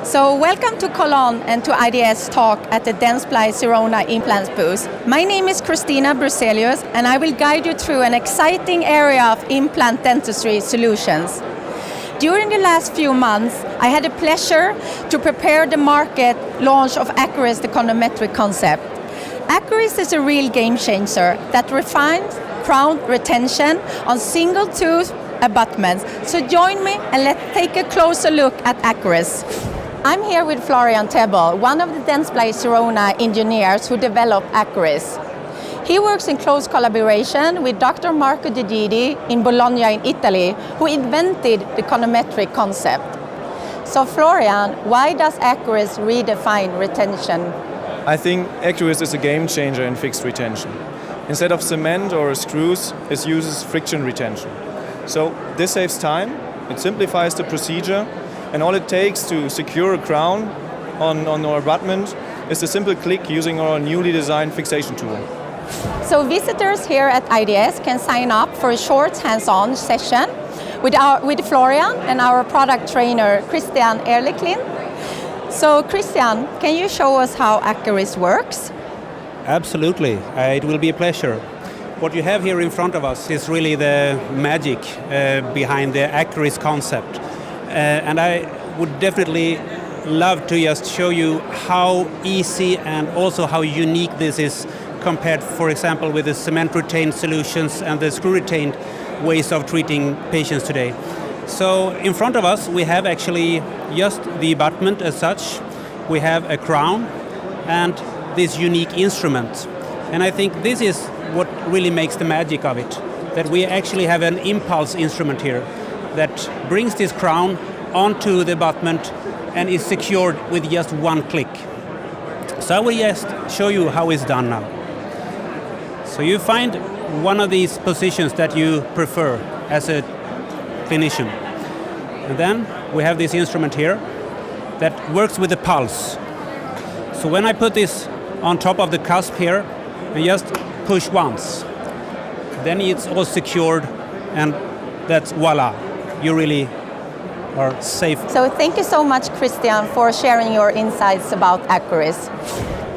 So welcome to Cologne and to IDS talk at the Dentsply Sirona Implants booth. My name is Christina Bruselius and I will guide you through an exciting area of implant dentistry solutions. During the last few months, I had the pleasure to prepare the market launch of Acuris, the econometric concept. Acuris is a real game changer that refines crown retention on single tooth abutments. So join me and let's take a closer look at Acuris. I'm here with Florian Tebel, one of the Dentsply Sirona engineers who developed Acuris. He works in close collaboration with Dr. Marco De Gidi in Bologna in Italy, who invented the econometric concept. So Florian, why does Acuris redefine retention? I think Acuris is a game changer in fixed retention. Instead of cement or screws, it uses friction retention. So this saves time, it simplifies the procedure, and all it takes to secure a crown on our abutment is a simple click using our newly designed fixation tool. So visitors here at IDS can sign up for a short hands-on session with Florian and our product trainer Christian Erleklin. So Christian, can you show us how Acuris works? Absolutely, it will be a pleasure. What you have here in front of us is really the magic behind the Acuris concept. And I would definitely love to just show you how easy and also how unique this is compared, for example, with the cement retained solutions and the screw retained ways of treating patients today. So in front of us we have actually just the abutment as such. We have a crown and this unique instrument. And I think this is what really makes the magic of it, that we actually have an impulse instrument here that brings this crown onto the abutment and is secured with just one click. So I will just show you how it's done now. So you find one of these positions that you prefer as a clinician. And then we have this instrument here that works with the pulse. So when I put this on top of the cusp here and just push once, then it's all secured and that's voila, you really are safe. So thank you so much, Christian, for sharing your insights about Acuris.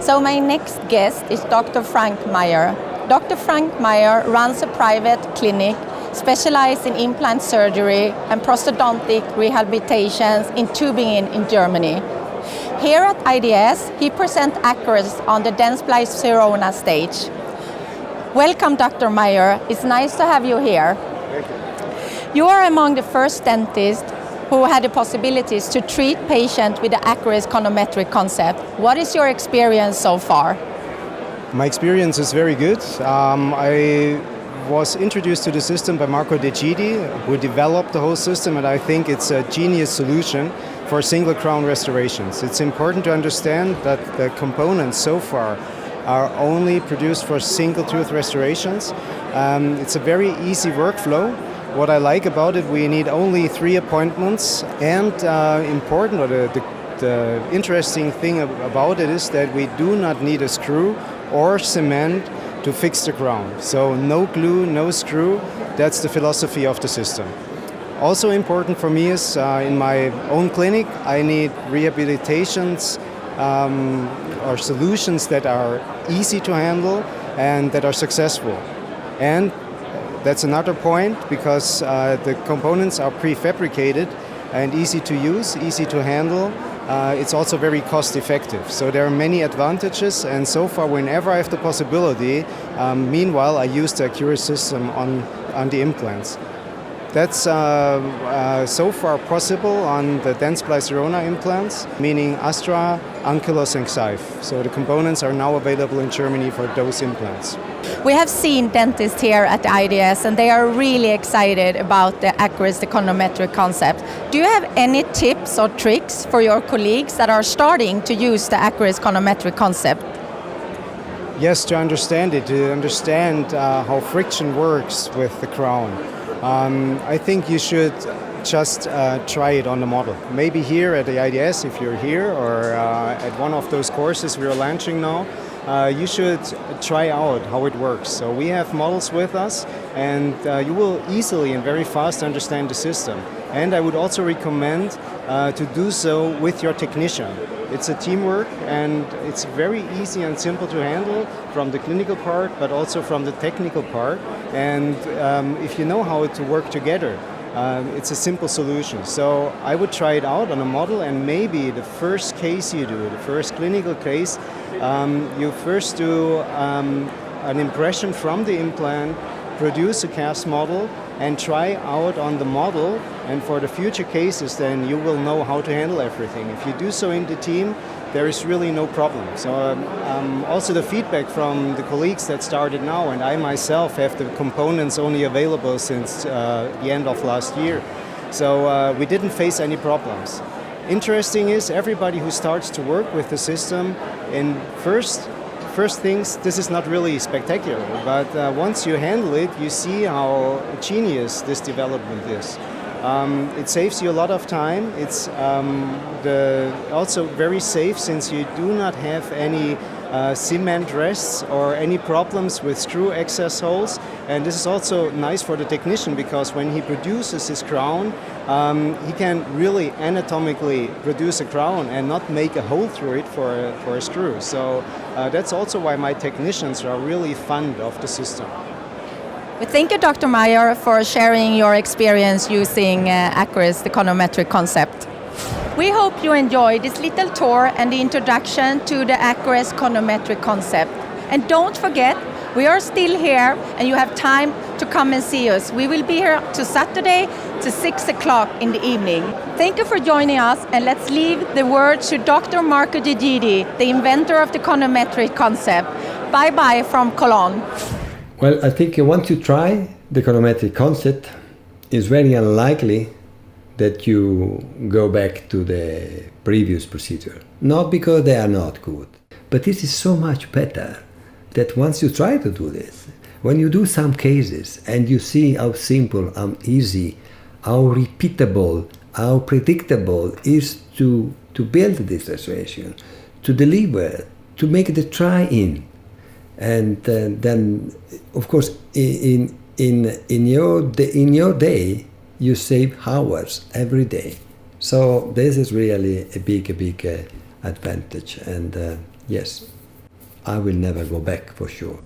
So my next guest is Dr. Frank Meyer. Dr. Frank Meyer runs a private clinic specialized in implant surgery and prosthodontic rehabilitations in Tübingen in Germany. Here at IDS, he presents Acuris on the Dentsply Sirona stage. Welcome, Dr. Meyer. It's nice to have you here. Thank you. You are among the first dentists who had the possibilities to treat patients with the Acuris econometric concept. What is your experience so far? My experience is very good. I was introduced to the system by Marco De Gidi, who developed the whole system, and I think it's a genius solution for single crown restorations. It's important to understand that the components so far are only produced for single tooth restorations. It's a very easy workflow. What I like about it, we need only 3 appointments, and important, or the interesting thing about it is that we do not need a screw or cement to fix the crown. So no glue, no screw, that's the philosophy of the system. Also important for me is in my own clinic, I need rehabilitations or solutions that are easy to handle and that are successful. And that's another point, because the components are prefabricated and easy to use, easy to handle. It's also very cost effective. So there are many advantages, and so far whenever I have the possibility, meanwhile I use the Acuris system on the implants. That's so far possible on the Dentsply Sirona implants, meaning Astra, Ankylos and Xyph. So the components are now available in Germany for those implants. We have seen dentists here at the IDS and they are really excited about the Acuris econometric concept. Do you have any tips or tricks for your colleagues that are starting to use the Acuris econometric concept? Yes, to understand it, to understand how friction works with the crown. I think you should just try it on the model. Maybe here at the IDS, if you're here, or at one of those courses we are launching now, you should try out how it works. So we have models with us, and you will easily and very fast understand the system. And I would also recommend to do so with your technician. It's a teamwork, and it's very easy and simple to handle from the clinical part, but also from the technical part. And if you know how to work together, it's a simple solution. So I would try it out on a model, and maybe the first case you do, the first clinical case, you first do an impression from the implant, produce a cast model, and try out on the model, and for the future cases then you will know how to handle everything. If you do so in the team, there is really no problem. So also the feedback from the colleagues that started now, and I myself have the components only available since the end of last year. So we didn't face any problems. Interesting is everybody who starts to work with the system, in first things, this is not really spectacular, but once you handle it, you see how genius this development is. It saves you a lot of time. It's also very safe, since you do not have any cement rests or any problems with screw access holes. And this is also nice for the technician, because when he produces his crown, he can really anatomically produce a crown and not make a hole through it for a screw. So that's also why my technicians are really fond of the system. We thank you, Dr. Meyer, for sharing your experience using Acuris, the econometric concept. We hope you enjoyed this little tour and the introduction to the Acuris econometric concept. And don't forget, we are still here and you have time to come and see us. We will be here to Saturday to 6 o'clock in the evening. Thank you for joining us, and let's leave the word to Dr. Marco De Gidi, the inventor of the econometric concept. Bye-bye from Cologne. Well, I think once you try the econometric concept, it's very unlikely that you go back to the previous procedure. Not because they are not good, but this is so much better that once you try to do this, when you do some cases and you see how simple, how easy, how repeatable, how predictable is to build this restoration, to deliver, to make the try-in. And then, of course, in your day, you save hours every day. So this is really a big advantage. And yes, I will never go back for sure.